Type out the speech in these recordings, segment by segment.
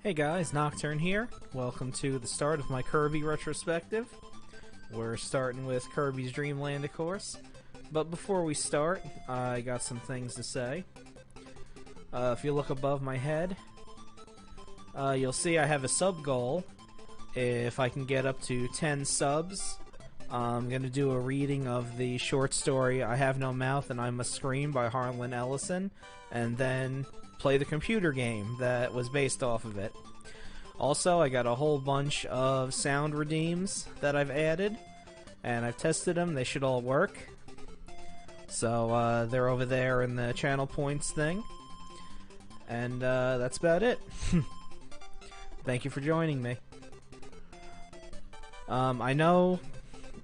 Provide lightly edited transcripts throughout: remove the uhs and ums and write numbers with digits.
Hey guys, Nocturne here. Welcome to the start of my Kirby Retrospective. We're starting with Kirby's Dreamland, of course. But before we start, I got some things to say. If you look above my head, you'll see I have a sub goal. If I can get up to 10 subs, I'm going to do a reading of the short story I Have No Mouth and I Must Scream by Harlan Ellison, and then play the computer game that was based off of it. Also, I got a whole bunch of sound redeems that I've added, and I've tested them. They should all work. So they're over there in the channel points thing. And that's about it. Thank you for joining me. I know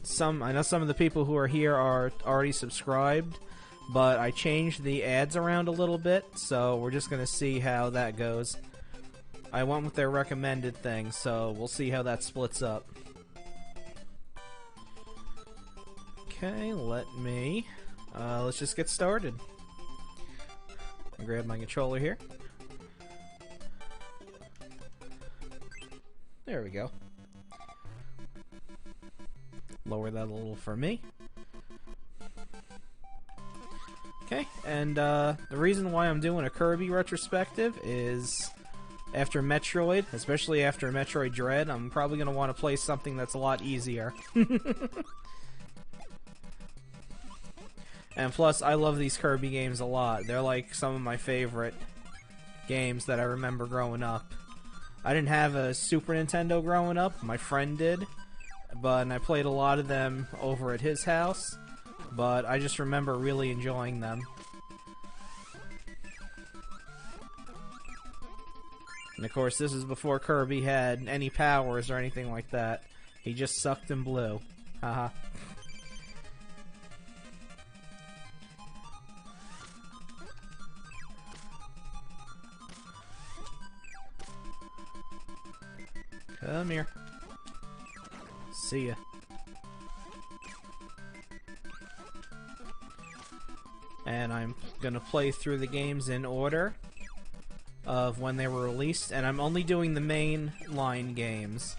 some of the people who are here are already subscribed, but I changed the ads around a little bit, so we're just going to see how that goes. I went with their recommended thing, so we'll see how that splits up. Okay, let's just get started. I'll grab my controller here. There we go. Lower that a little for me. Okay, and the reason why I'm doing a Kirby retrospective is after Metroid, especially after Metroid Dread, I'm probably going to want to play something that's a lot easier. And plus, I love these Kirby games a lot. They're like some of my favorite games that I remember growing up. I didn't have a Super Nintendo growing up, my friend did, and I played a lot of them over at his house. But I just remember really enjoying them. And of course, this is before Kirby had any powers or anything like that. He just sucked and blew. Haha. Come here. See ya. And I'm gonna play through the games in order of when they were released, and I'm only doing the main line games.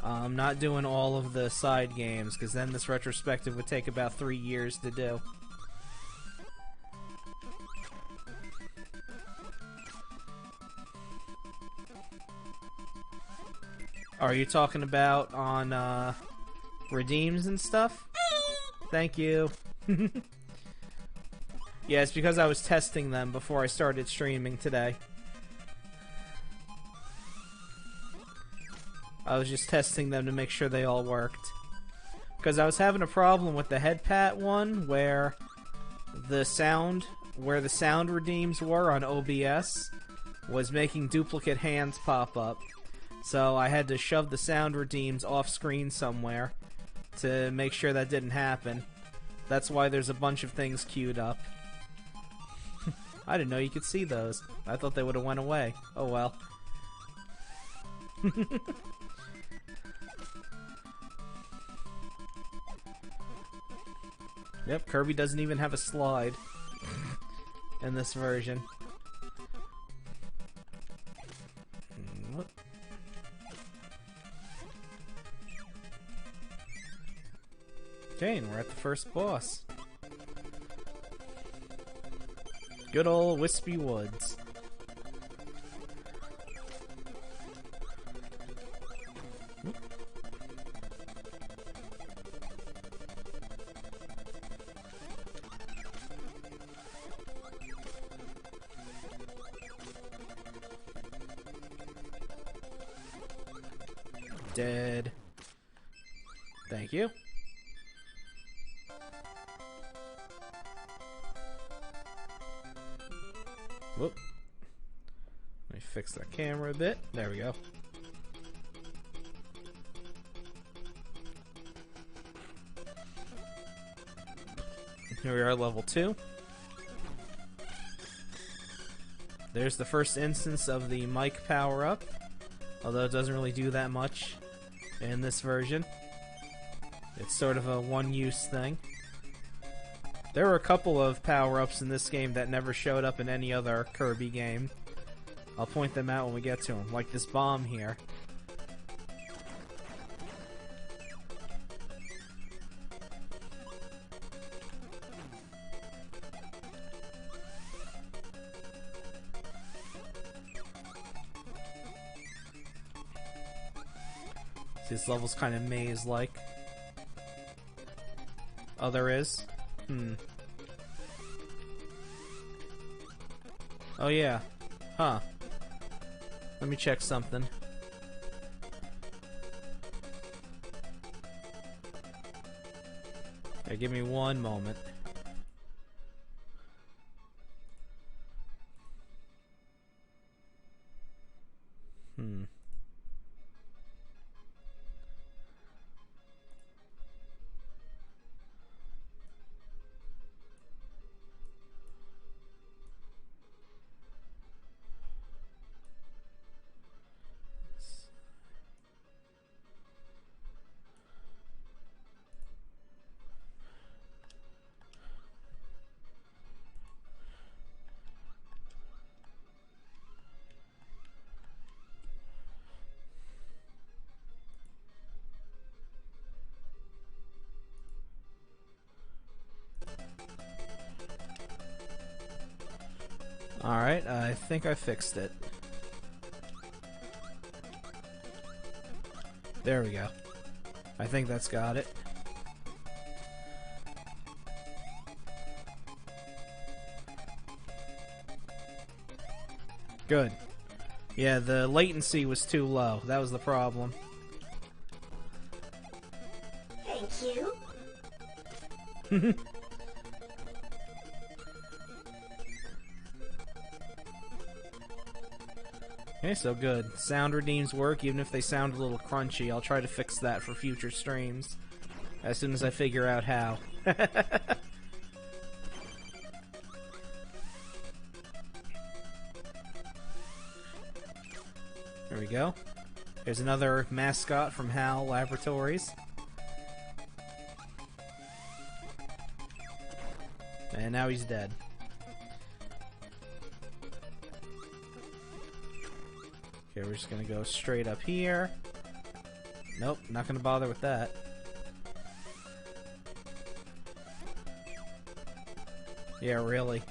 I'm not doing all of the side games, because then this retrospective would take about 3 years to do. Are you talking about on redeems and stuff? Thank you. Yeah, it's because I was testing them before I started streaming today. I was just testing them to make sure they all worked. Because I was having a problem with the head pat one where the sound redeems were on OBS was making duplicate hands pop up. So I had to shove the sound redeems off screen somewhere to make sure that didn't happen. That's why there's a bunch of things queued up. I didn't know you could see those. I thought they would have went away. Oh well. Yep, Kirby doesn't even have a slide in this version. Okay, and we're at the first boss. Good old Wispy Woods. Dead. Thank you. Whoop. Let me fix that camera a bit. There we go. Here we are, level 2. There's the first instance of the mic power-up, although it doesn't really do that much in this version. It's sort of a one-use thing. There were a couple of power-ups in this game that never showed up in any other Kirby game. I'll point them out when we get to them, like this bomb here. This level's kind of maze-like. Oh, there is? Oh, yeah. Huh. Let me check something. Okay, give me one moment. Alright, I think I fixed it. There we go. I think that's got it. Good. Yeah, the latency was too low. That was the problem. Thank you. Okay, so good. Sound redeems work, even if they sound a little crunchy. I'll try to fix that for future streams, as soon as I figure out how. There we go. There's another mascot from HAL Laboratories. And now he's dead. Okay, we're just gonna go straight up here. Nope, not gonna bother with that. Yeah, really.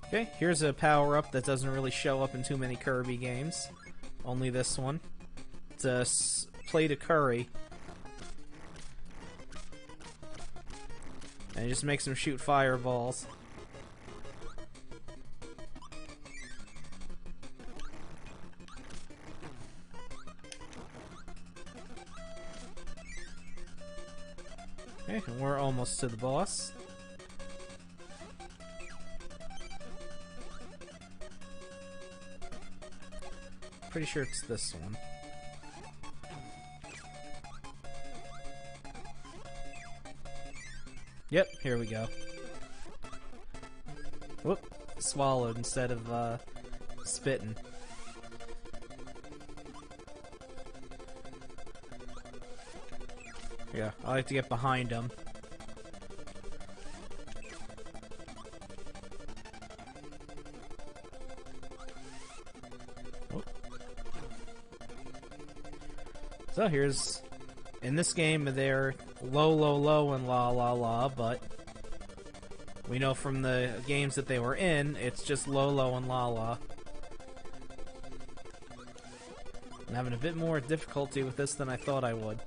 Okay, here's a power-up that doesn't really show up in too many Kirby games. Only this one. It's a plate of curry. And it just makes him shoot fireballs. Okay, and we're almost to the boss. Pretty sure it's this one. Yep, here we go. Whoop, swallowed instead of spitting. Yeah, I like to get behind him. So here's, in this game they're low, low, low, and la, la, la, but we know from the games that they were in, it's just low, low, and la, la. I'm having a bit more difficulty with this than I thought I would.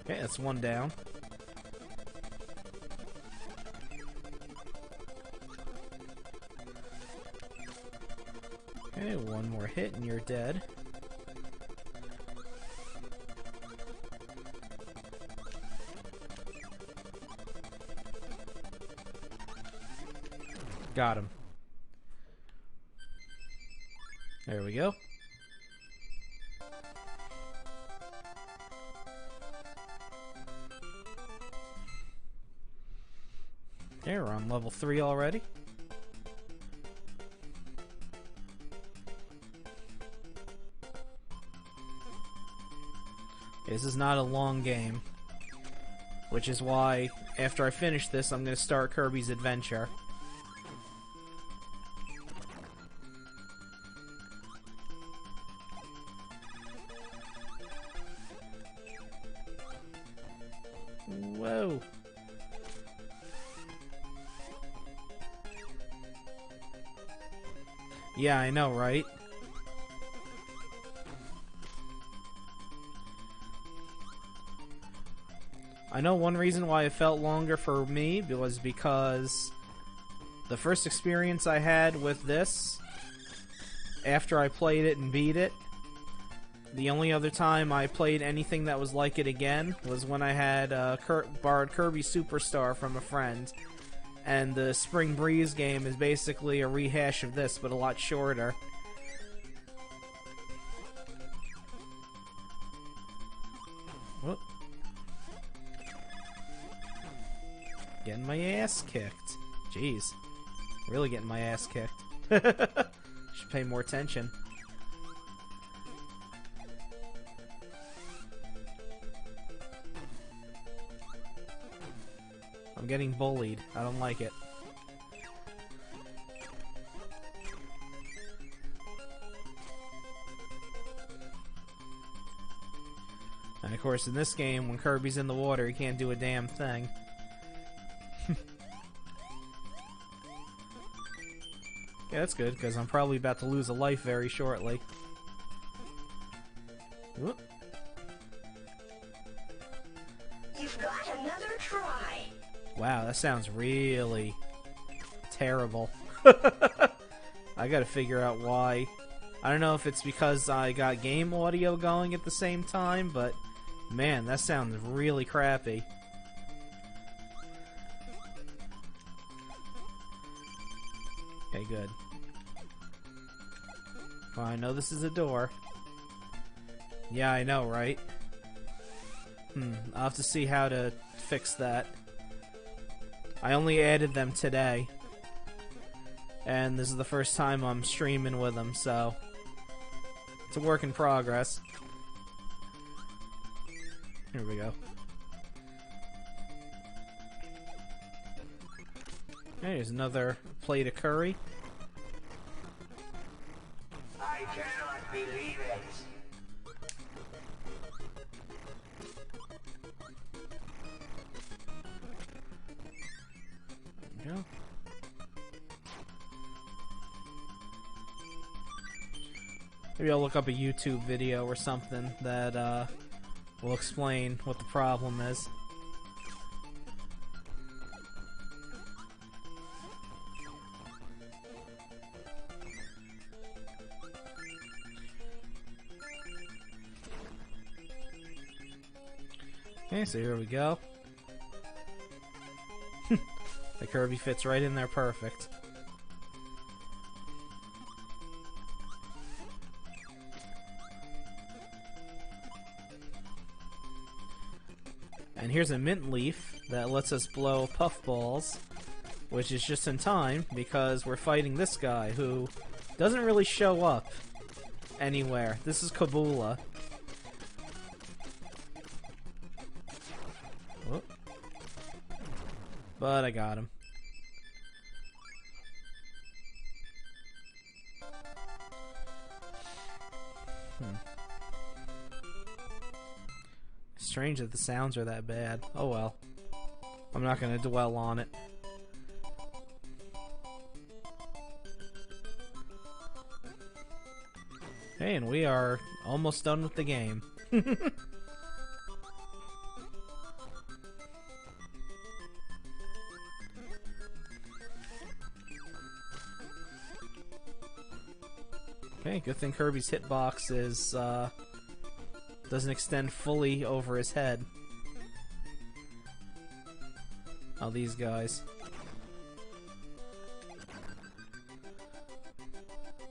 Okay, that's one down. Okay, one more hit and you're dead. Got him. There we go. Okay, we're on level 3 already. Okay, this is not a long game. Which is why, after I finish this, I'm going to start Kirby's Adventure. Whoa. Yeah, I know, right? I know one reason why it felt longer for me was because the first experience I had with this, after I played it and beat it, the only other time I played anything that was like it again was when I had borrowed Kirby Superstar from a friend. And the Spring Breeze game is basically a rehash of this, but a lot shorter. Whoop. Getting my ass kicked. Jeez. Really getting my ass kicked. Should pay more attention. I'm getting bullied. I don't like it. And of course, in this game, when Kirby's in the water, he can't do a damn thing. Yeah, that's good, because I'm probably about to lose a life very shortly. Whoop. You've got another try. Wow, that sounds really terrible. I gotta figure out why. I don't know if it's because I got game audio going at the same time, but man, that sounds really crappy. Okay, good. Oh, I know this is a door. Yeah, I know, right? I'll have to see how to fix that. I only added them today. And this is the first time I'm streaming with them, so it's a work in progress. Here we go. Hey, there's another plate of curry. I cannot believe it. There we go. Maybe I'll look up a YouTube video or something that will explain what the problem is. Okay, so here we go. The Kirby fits right in there perfect. And here's a mint leaf that lets us blow puffballs, which is just in time because we're fighting this guy who doesn't really show up anywhere. This is Kabula. Whoop. But I got him. Strange that the sounds are that bad. Oh well. I'm not gonna dwell on it. Hey, and we are almost done with the game. Okay, good thing Kirby's hitbox is, doesn't extend fully over his head. Oh, these guys.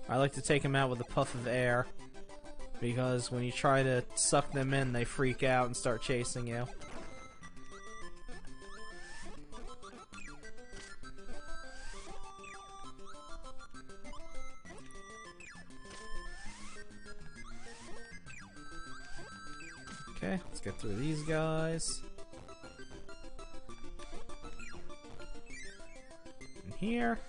I like to take them out with a puff of air, because when you try to suck them in, they freak out and start chasing you. Okay, let's get through these guys. here.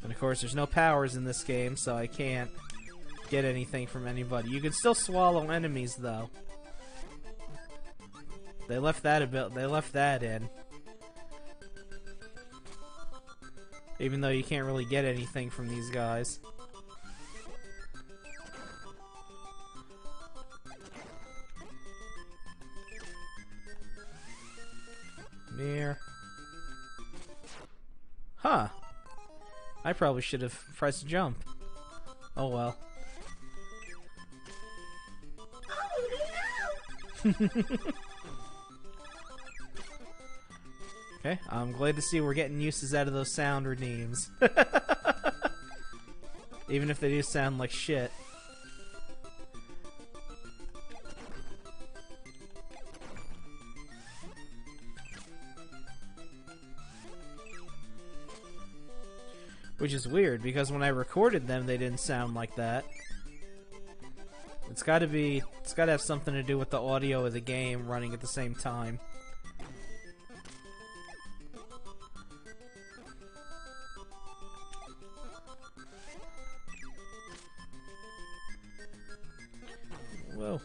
And of course, there's no powers in this game, so I can't get anything from anybody. You can still swallow enemies, though. They left that in. Even though you can't really get anything from these guys. Near. Huh. I probably should have pressed jump. Oh well. Okay, I'm glad to see we're getting uses out of those sound redeems. Even if they do sound like shit. Which is weird, because when I recorded them, they didn't sound like that. It's gotta have something to do with the audio of the game running at the same time. Whoa.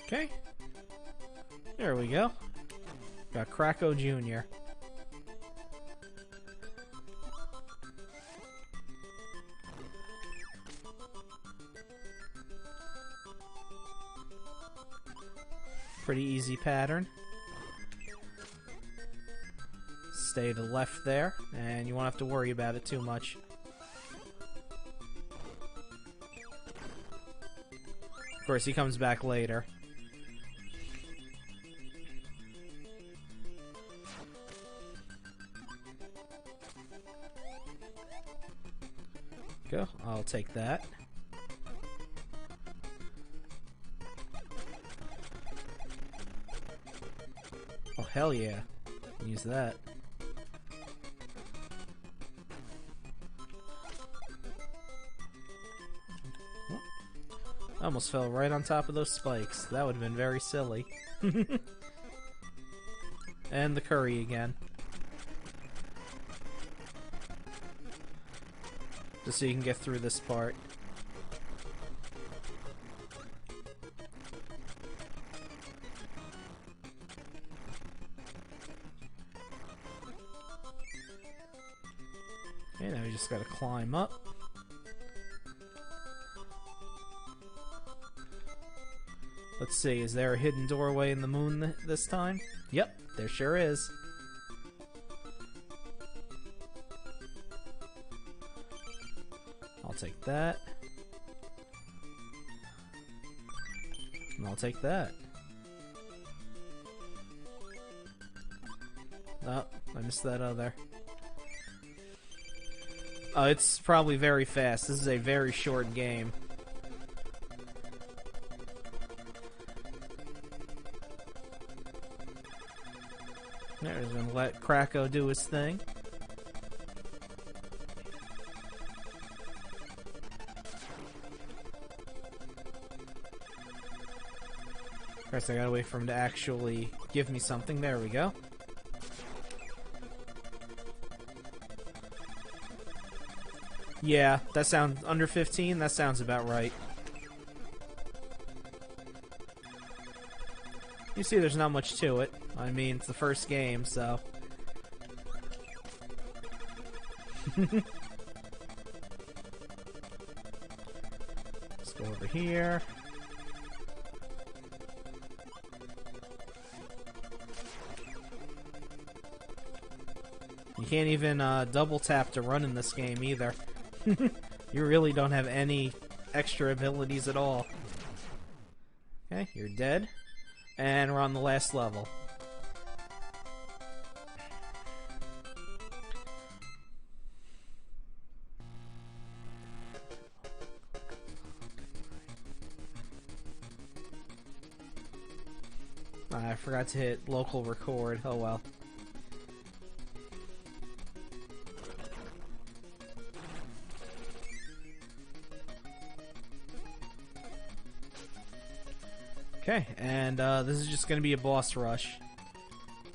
Okay. There we go. Got Kracko Jr. Pretty easy pattern. Stay to the left there, and you won't have to worry about it too much. Of course, he comes back later. Go. I'll take that. Oh, hell yeah. Use that. Oh. I almost fell right on top of those spikes. That would have been very silly. And the curry again. Just so you can get through this part. Okay, now we just gotta climb up. Let's see, is there a hidden doorway in the moon this time? Yep, there sure is. I'll take that. And I'll take that. Oh, I missed that other. It's probably very fast. This is a very short game. There's gonna let Kracko do his thing. First, I gotta wait for him to actually give me something. There we go. Yeah, that sounds under 15. That sounds about right. You see, there's not much to it. I mean, it's the first game, so. Let's go over here. You can't even double tap to run in this game either. You really don't have any extra abilities at all. Okay, you're dead. And we're on the last level. I forgot to hit local record. Oh well. Okay, and this is just going to be a boss rush.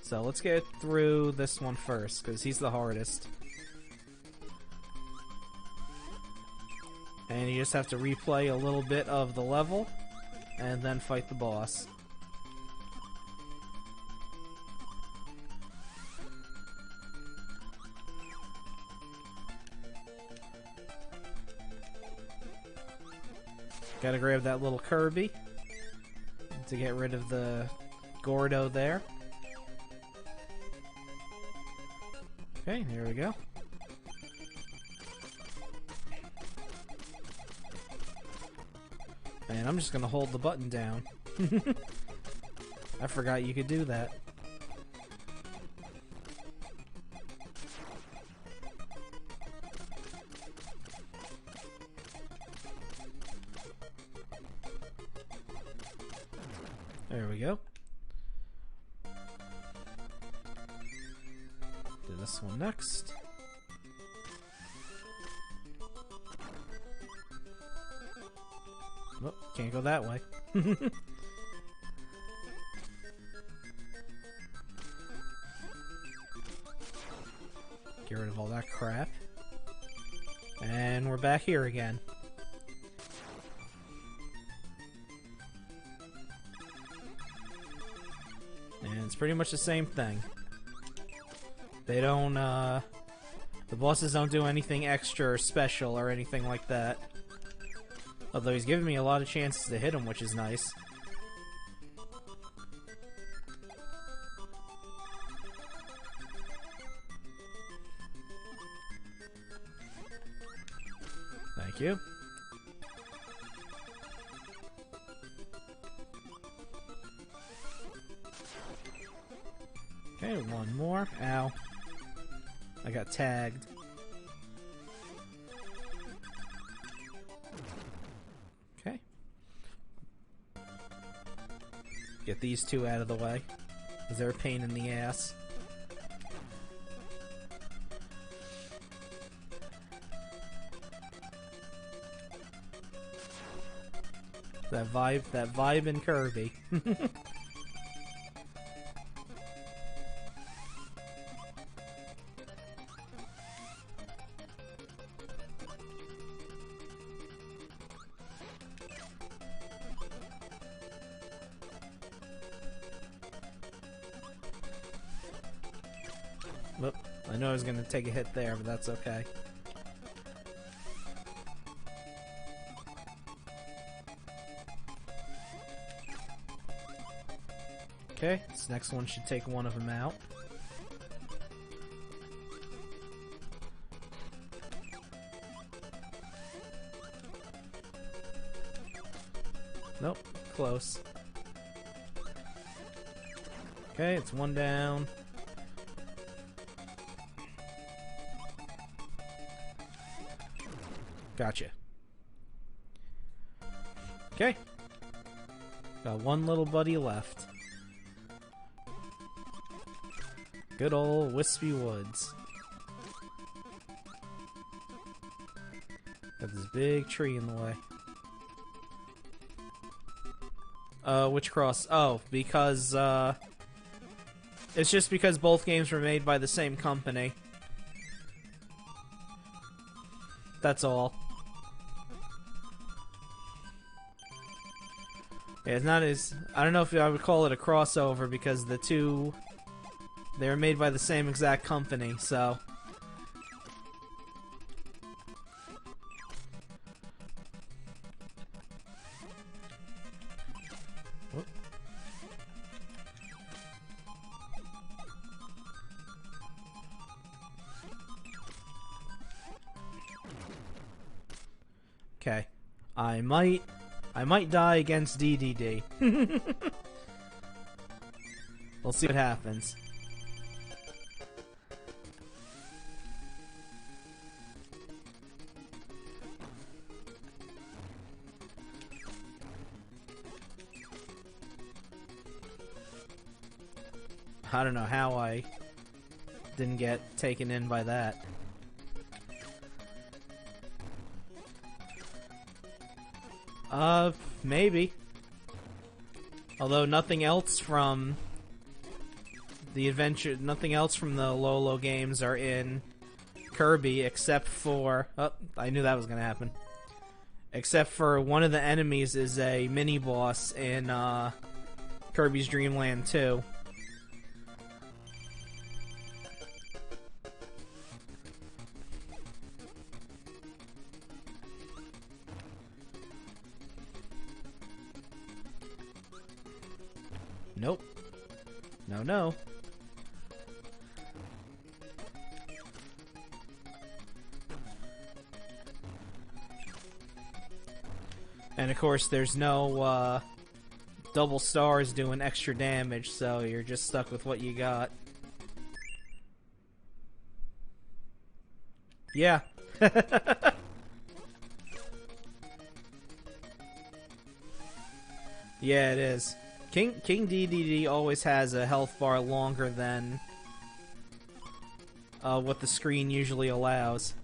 So let's get through this one first, because he's the hardest. And you just have to replay a little bit of the level, and then fight the boss. Gotta grab that little Kirby to get rid of the Gordo there. Okay, here we go. And I'm just gonna hold the button down. I forgot you could do that. There we go. Do this one next. Nope, can't go that way. Get rid of all that crap. And we're back here again. And it's pretty much the same thing. They don't, the bosses don't do anything extra or special or anything like that. Although he's giving me a lot of chances to hit him, which is nice. Thank you. Okay, one more. Ow. I got tagged. Okay. Get these two out of the way, because they're a pain in the ass. That vibe in Kirby. Whoop. I know I was gonna take a hit there, but that's okay. Okay, this next one should take one of them out. Nope, close. Okay, it's one down. Gotcha. Okay. Got one little buddy left. Good old Wispy Woods. Got this big tree in the way. Which cross? Oh, because, it's just because both games were made by the same company. That's all. Yeah, it's not as... I don't know if I would call it a crossover because the two... They were made by the same exact company, so... Whoop. Okay. I might die against DDD. We'll see what happens. I don't know how I didn't get taken in by that. Maybe. Although nothing else from nothing else from the Lolo games are in Kirby except for... Oh, I knew that was gonna happen. Except for one of the enemies is a mini-boss in Kirby's Dreamland 2. Nope. No, no. And of course, there's no double stars doing extra damage, so you're just stuck with what you got. Yeah. Yeah, it is. King DDD always has a health bar longer than what the screen usually allows.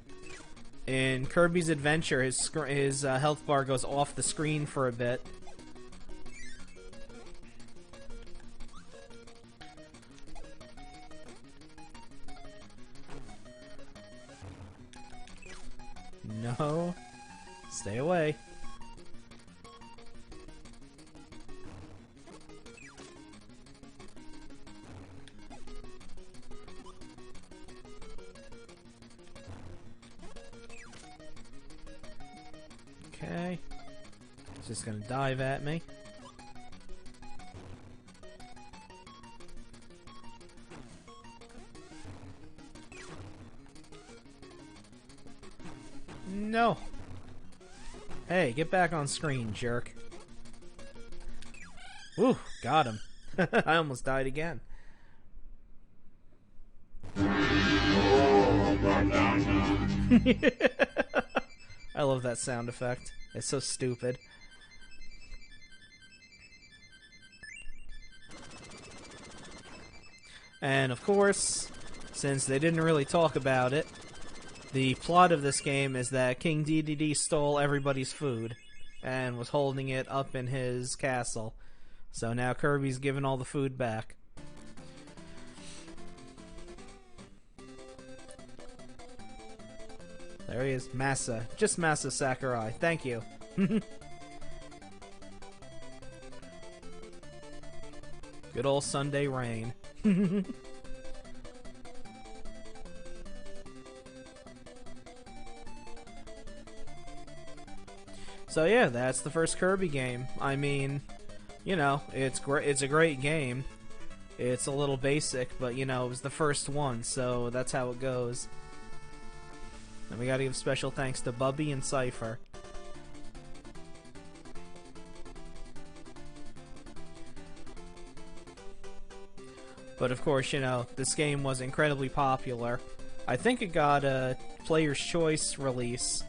In Kirby's Adventure, his health bar goes off the screen for a bit. No. Stay away. Okay. It's just gonna dive at me. No. Hey, get back on screen, jerk. Ooh, got him. I almost died again. I love that sound effect. It's so stupid. And of course, since they didn't really talk about it, the plot of this game is that King DDD stole everybody's food and was holding it up in his castle. So now Kirby's giving all the food back. There he is. Masa. Just Masa Sakurai. Thank you. Good old Sunday rain. So yeah, that's the first Kirby game. I mean, you know, it's a great game. It's a little basic, but you know, it was the first one, so that's how it goes. And we gotta give special thanks to Bubby and Cypher. But of course, you know, this game was incredibly popular. I think it got a Player's Choice release.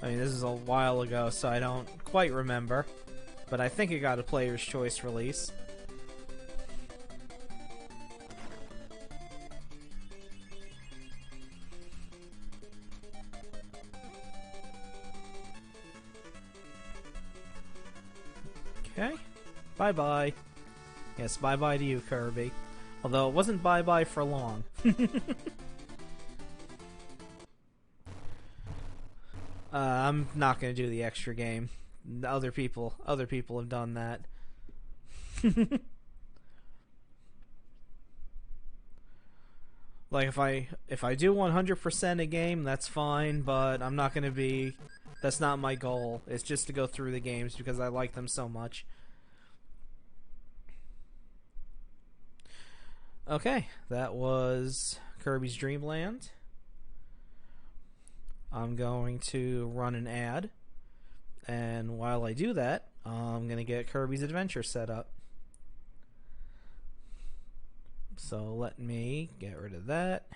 I mean, this is a while ago, so I don't quite remember. But I think it got a Player's Choice release. Okay. Bye-bye. Yes, bye-bye to you, Kirby. Although it wasn't bye-bye for long. I'm not gonna do the extra game. Other people have done that. Like if I do 100% a game, that's fine, but I'm not gonna be. That's not my goal. It's just to go through the games because I like them so much. Okay, that was Kirby's Dreamland. I'm going to run an ad, and while I do that, I'm going to get Kirby's Adventure set up. So let me get rid of that.